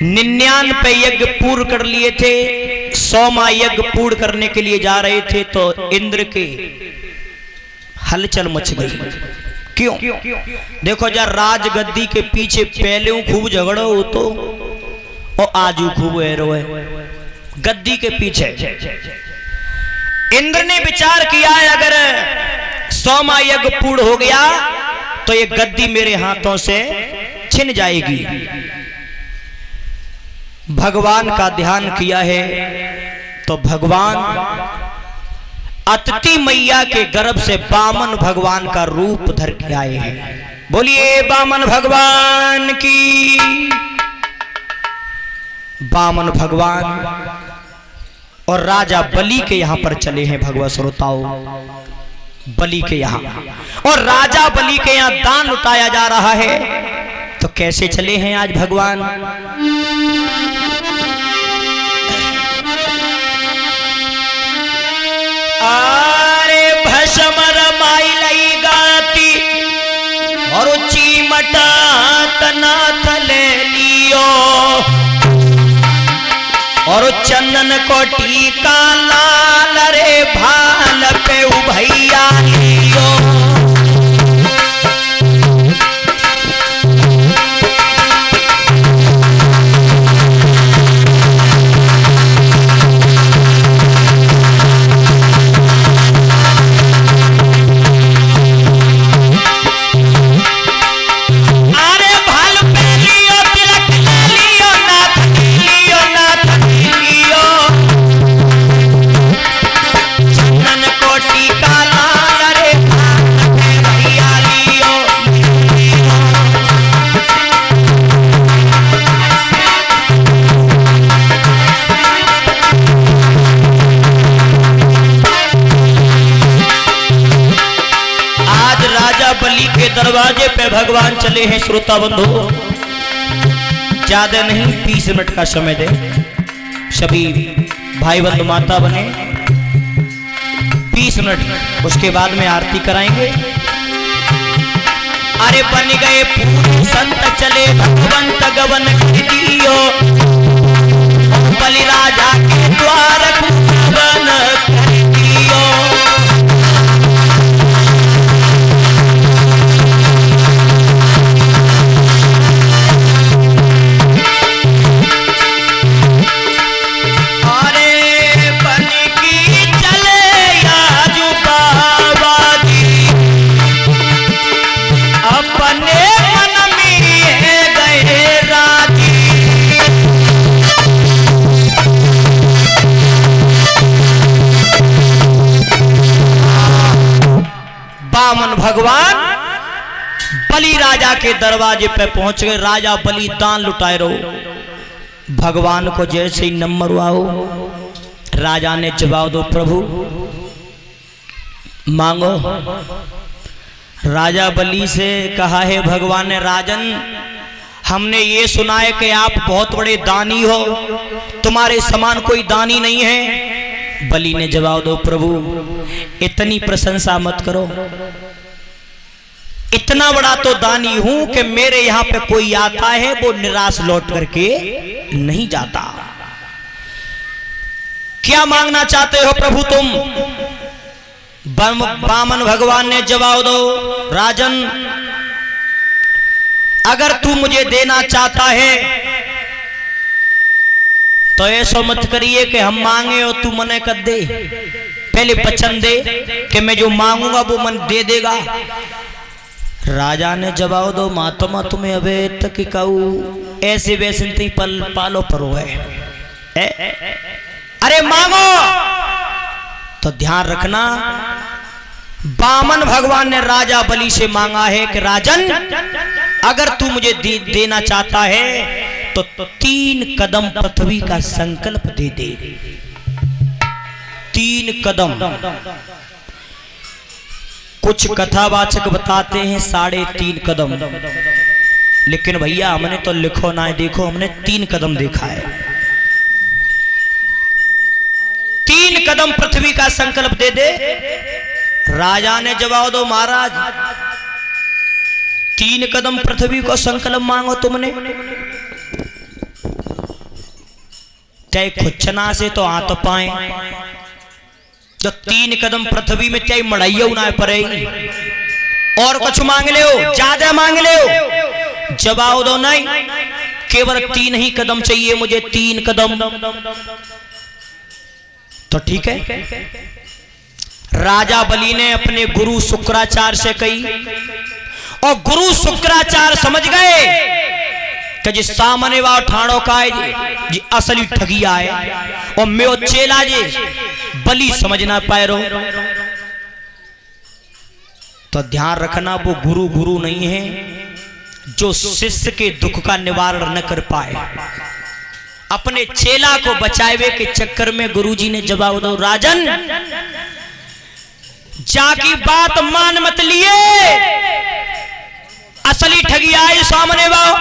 99 यज्ञ पूर्ण कर लिए थे, 100वां यज्ञ पूर्ण करने के लिए जा रहे थे तो इंद्र के हलचल मच गई। क्यों? देखो जरा, राजगद्दी के पीछे पहले खूब झगड़ो हो तो और आजू खूब हैरो है गद्दी के पीछे। इंद्र ने विचार किया है अगर 100वां यज्ञ पूर्ण हो गया तो ये गद्दी मेरे हाथों से छिन जाएगी। भगवान का ध्यान किया है तो भगवान अतिथि मैया के गर्भ से वामन भगवान का रूप धर के आए हैं। बोलिए वामन भगवान की। वामन भगवान और राजा बलि के यहां पर चले हैं भगवत श्रोताओं, बलि के यहां, और राजा बलि के यहां दान लुटाया जा रहा है। तो कैसे चले हैं आज भगवान? अरे भस्म रमाई लई गाती और चीमटा तनाथ ले लियो और चंदन को टीका लाल रे भाल पे उभैया लियो। दरवाजे पे भगवान चले हैं। श्रोता बंधु, ज्यादा नहीं 30 मिनट का समय दे, सभी भाई बंधु माता बने 20 मिनट, उसके बाद में आरती कराएंगे। अरे बन गए पूरे संत चले भगवंत गवन दियो बलि राजा के द्वार गवन दियो। वामन भगवान बलि राजा के दरवाजे पे पहुंच गए। राजा बलि दान लुटाए रहो। भगवान को जैसे ही नंबर आओ, राजा ने जवाब दो प्रभु मांगो। राजा बलि से कहा है भगवान ने, राजन हमने ये सुना है कि आप बहुत बड़े दानी हो, तुम्हारे समान कोई दानी नहीं है। बलि ने जवाब दो प्रभु इतनी प्रशंसा मत करो, इतना बड़ा तो दानी हूं कि मेरे यहां पे कोई आता है वो निराश लौट करके नहीं जाता। क्या मांगना चाहते हो प्रभु तुम? वामन भगवान ने जवाब दो, राजन अगर तू मुझे देना चाहता है तो ऐसा मत करिए कि हम मांगे और तू मने कर दे। पहले वचन दे कि मैं जो मांगूंगा वो मन दे देगा। राजा ने जवाब दो, महात्मा तुम्हें अबे तक कहूं ऐसे वैसे पल पालो परो है। अरे मांगो। तो ध्यान रखना, वामन भगवान ने राजा बलि से मांगा है कि राजन अगर तू मुझे देना चाहता है तो 3 कदम पृथ्वी का संकल्प दे दे। 3 कदम। कुछ कथावाचक बताते हैं 3.5 कदम, लेकिन भैया हमने तो लिखो ना है, देखो हमने 3 कदम देखा है। 3 कदम पृथ्वी का संकल्प दे दे। राजा ने जवाब दो, महाराज 3 कदम पृथ्वी को संकल्प मांगो तुमने। चाहे खुचना से तो आ तो पाए, जो 3 कदम पृथ्वी में चाहे मड़ाइयो ना पड़े, और कुछ मांग ले हो, ज्यादा मांग ले हो, जवाब दो नहीं, केवल 3 ही कदम चाहिए मुझे, 3 कदम। तो ठीक है, राजा बलि ने अपने गुरु शुक्राचार्य से कही, और गुरु शुक्राचार्य समझ गए कि जी सामने वाला ठाणो का है जी असली ठगी आए, और मैं वो चेला जे बलि समझ ना पाए रो। तो ध्यान रखना, वो गुरु गुरु नहीं है जो शिष्य के दुख का निवारण न कर पाए। अपने चेला को बचावे के चक्कर में गुरुजी ने जवाब दो, राजन जाकी बात मान मत लिए, असली ठगी आई सामने वाओ।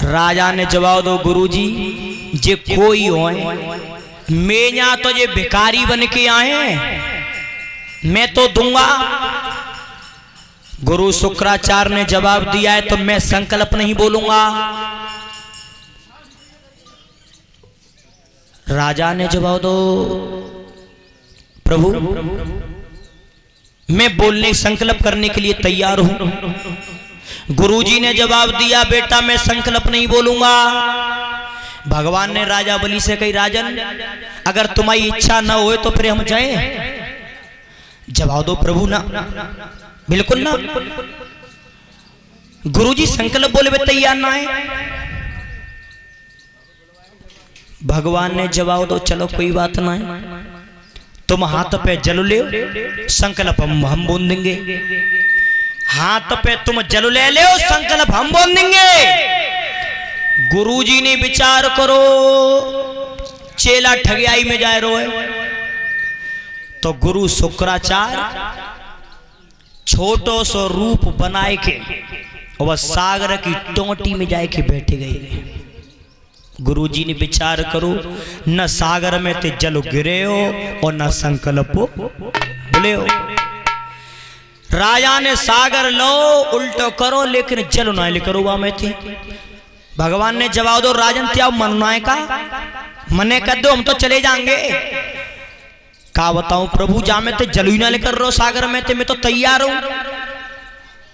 राजा ने जवाब दो, गुरुजी जे कोई हो, मैं या तो ये भिखारी बन के आए, मैं तो दूंगा। गुरु शुक्राचार्य ने जवाब दिया है तो मैं संकल्प नहीं बोलूंगा। राजा ने जवाब दो, प्रभु मैं बोलने संकल्प करने के लिए तैयार हूं। गुरुजी ने जवाब दिया, बेटा मैं संकल्प नहीं बोलूंगा। भगवान ने राजा बलि से कही, राजन अगर तुम्हारी इच्छा न हो तो फिर हम जाएं? जवाब दो, प्रभु ना, बिल्कुल ना। गुरुजी संकल्प बोले वे तैयार ना है। भगवान ने जवाब दो, चलो कोई बात ना है, तुम हाथ पे जल ले, संकल्प हम बोल देंगे। हाथ पे तुम जल ले लो, संकल्प हम बोल देंगे। गुरुजी ने विचार करो, चेला ठगियाई में जाए रोए। तो गुरु शुक्राचार्य छोटो सो रूप बनाए के और सागर की टोटी में जाए के बैठे गए। गुरुजी ने विचार करो, न सागर में ते जल गिरे हो और न संकल्प बोले हो। राजा ने सागर लो उल्टो करो लेकिन जल ना करो वहां में थे। भगवान ने जवाब दो, राजन क्या मनना का मने कर दो, हम तो चले जाएंगे। का बताऊं प्रभु, जा में ते जल ही ना लेकर रो सागर में थे, मैं तो तैयार हूं।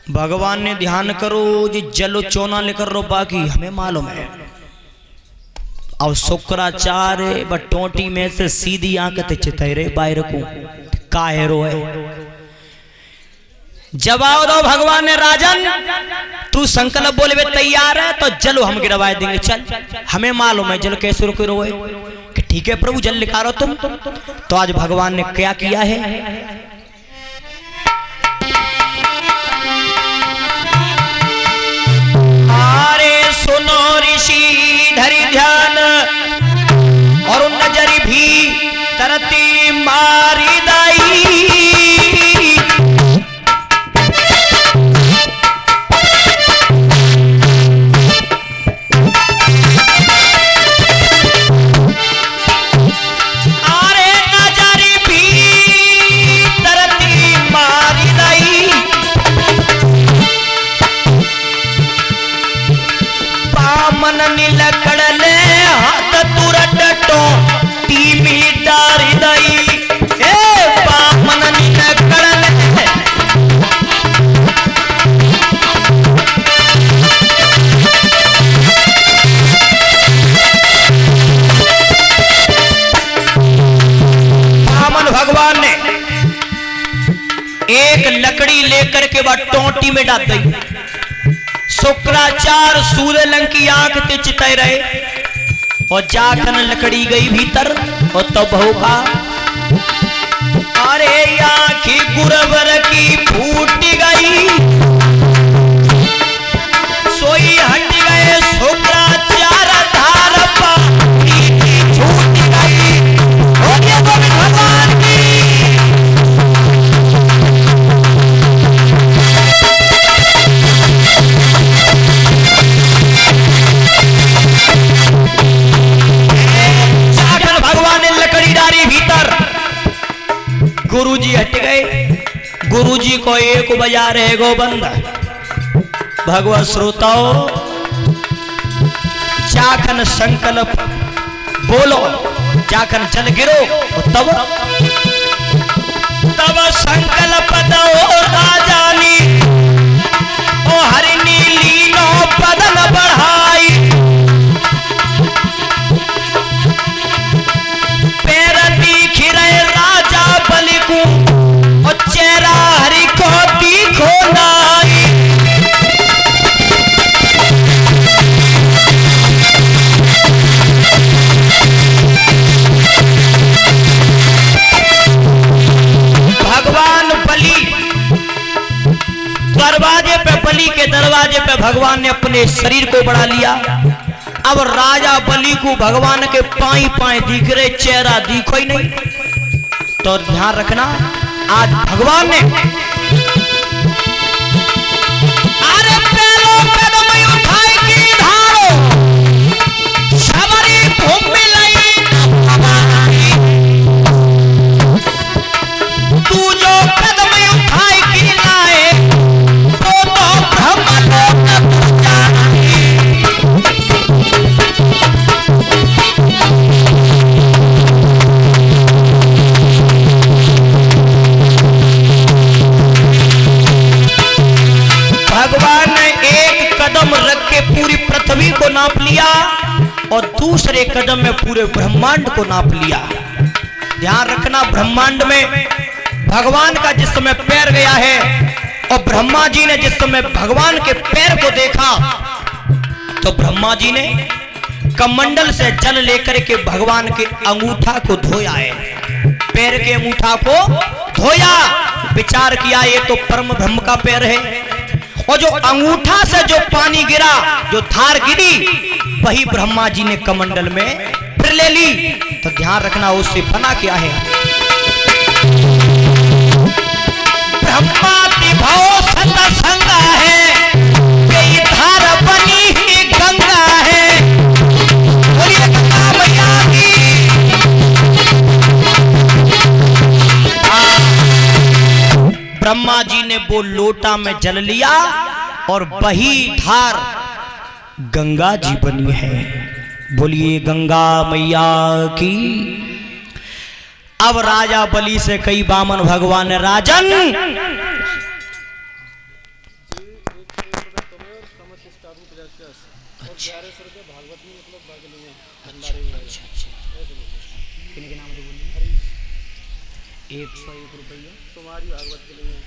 भगवान ने ध्यान करो, जी जल चोना लेकर रो, बाकी हमें मालूम है। और शुक्राचार्य बटोटी में से सीधी आंख ते चितरे बाहर को काहे रोए। जवाब दो भगवान ने, राजन तू संकल्प बोले वे तैयार है तो जल हम गिरवा देंगे, चल हमें मालूम है जल कैसे रुके रोए। कि ठीक है प्रभु जल निकालो तुम। तो आज भगवान ने क्या किया है, अरे सुनो ऋषि धरि ध्यान, और नजर भी तरती मारी दाई। अरे नजर भी तरती मारी दाई, पामन नीलकड़ले हाथ तुरट टो टीमी डारी दई। ए पामन नीलकड़ले पामन भगवान ने एक लकड़ी लेकर के बाद टोटी में डाल दी। शुक्राचार्य सूर्यलंग की आंख ते चिते रहे और जाखन लकड़ी गई भीतर और तब होगा, अरे आंखी गुरवर की फूट गई, सोई हट गए शुक्राचार्य धार पानी की छूट गई। हो गया गोविंद भगवान की। गुरुजी हट गए। गुरुजी को एक बजा रहे गोबंद। भगवत श्रोताओं, जाखन संकल्प बोलो, जाखन जल गिरो तब संकल्प दो राजानी ओ हरिणी लीनो बदन बढ़ाई। पैर दिख रहे राजा बलि को और चेहरा हरि को दिखो नाई। भगवान बलि दरवाजे पे, बलि के दरवाजे पे भगवान ने अपने शरीर को बढ़ा लिया। अब राजा बलि को भगवान के पाई पाई दिख रहे, चेहरा दिखो ही नहीं। तो ध्यान रखना, आज भगवान ने अरे पैरों कदम उठाई की धारो सबरी भूमि लई तू जो कदम उठाई की लाए तो ब्रह्म लोक भगवान ने एक कदम रख के पूरी पृथ्वी को नाप लिया और दूसरे कदम में पूरे ब्रह्मांड को नाप लिया। ध्यान रखना, ब्रह्मांड में भगवान का जिस समय पैर गया है और ब्रह्मा जी ने जिस समय भगवान के पैर को देखा तो ब्रह्मा जी ने कमंडल से जल लेकर के भगवान के अंगूठा को धोया है, पैर के अंगूठा को धोया। विचार किया ये तो परम ब्रह्म का पैर है और जो अंगूठा से जो पानी गिरा, जो धार गिरी, वही ब्रह्मा जी ने कमंडल में फिर ले ली। तो ध्यान रखना, उससे बना क्या है, ब्रह्मा विभव सतसंगा है, ये धार बनी ही गंगा है। बोलिए गंगा मैया की। ब्रह्मा जी ने वो लोटा में जल लिया और वही धार गंगा जी बनी है। बोलिए गंगा मैया की। अब राजा बलि से कई बामन भगवान ने, राजन ₹101 तुम्हारी भागवत के लिए।